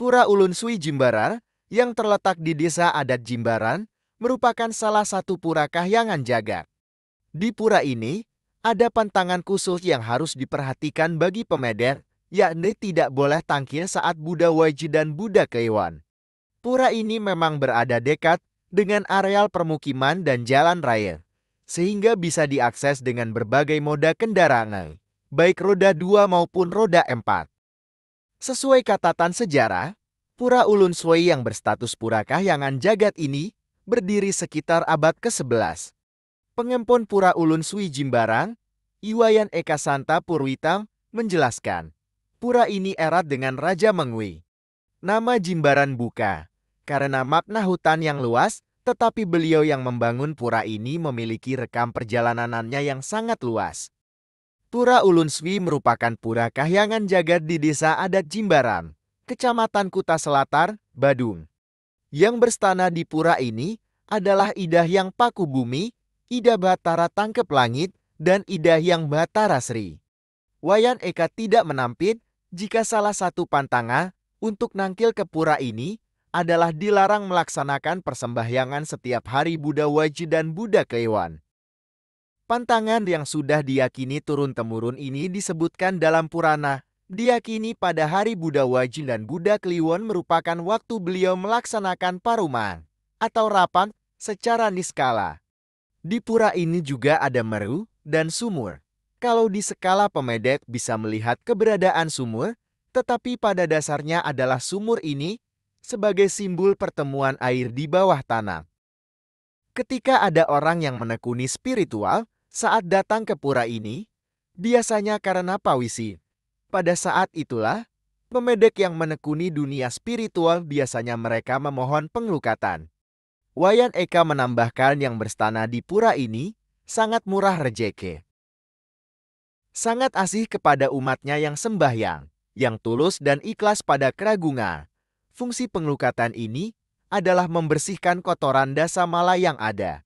Pura Ulun Sui Jimbaran, yang terletak di desa adat Jimbaran, merupakan salah satu pura kahyangan jagat. Di pura ini, ada pantangan khusus yang harus diperhatikan bagi pemeder, yakni tidak boleh tangkil saat Buddha Waji dan Buddha Kliwon. Pura ini memang berada dekat dengan areal permukiman dan jalan raya, sehingga bisa diakses dengan berbagai moda kendaraan, baik roda 2 maupun roda 4. Sesuai catatan sejarah, Pura Ulun Sui yang berstatus pura kahyangan jagat ini berdiri sekitar abad ke-11. Pengempon Pura Ulun Sui Jimbaran, Iwayan Eka Santa Purwitang, menjelaskan, pura ini erat dengan Raja Mengwi. Nama Jimbaran buka karena makna hutan yang luas, tetapi beliau yang membangun pura ini memiliki rekam perjalanannya yang sangat luas. Pura Ulun Sui merupakan pura kahyangan jagat di desa adat Jimbaran, Kecamatan Kuta Selatar, Badung. Yang berstana di pura ini adalah Idah Yang Paku Bumi, Idah Batara Tangkep Langit, dan Idah Yang Batara Sri. Wayan Eka tidak menampit jika salah satu pantangan untuk nangkil ke pura ini adalah dilarang melaksanakan persembahyangan setiap hari Buddha Waji dan Buddha Kliwon. Pantangan yang sudah diyakini turun-temurun ini disebutkan dalam Purana, diyakini pada hari Buddha Waji dan Buddha Kliwon merupakan waktu beliau melaksanakan paruman atau rapat secara niskala. Di pura ini juga ada meru dan sumur. Kalau di skala pemedek bisa melihat keberadaan sumur, tetapi pada dasarnya adalah sumur ini sebagai simbol pertemuan air di bawah tanah. Ketika ada orang yang menekuni spiritual saat datang ke pura ini, biasanya karena pawisi. Pada saat itulah, pemedek yang menekuni dunia spiritual biasanya mereka memohon penglukatan. Wayan Eka menambahkan yang berstana di pura ini sangat murah rejeki. Sangat asih kepada umatnya yang sembahyang, yang tulus dan ikhlas pada keragungan. Fungsi penglukatan ini adalah membersihkan kotoran dasa mala yang ada.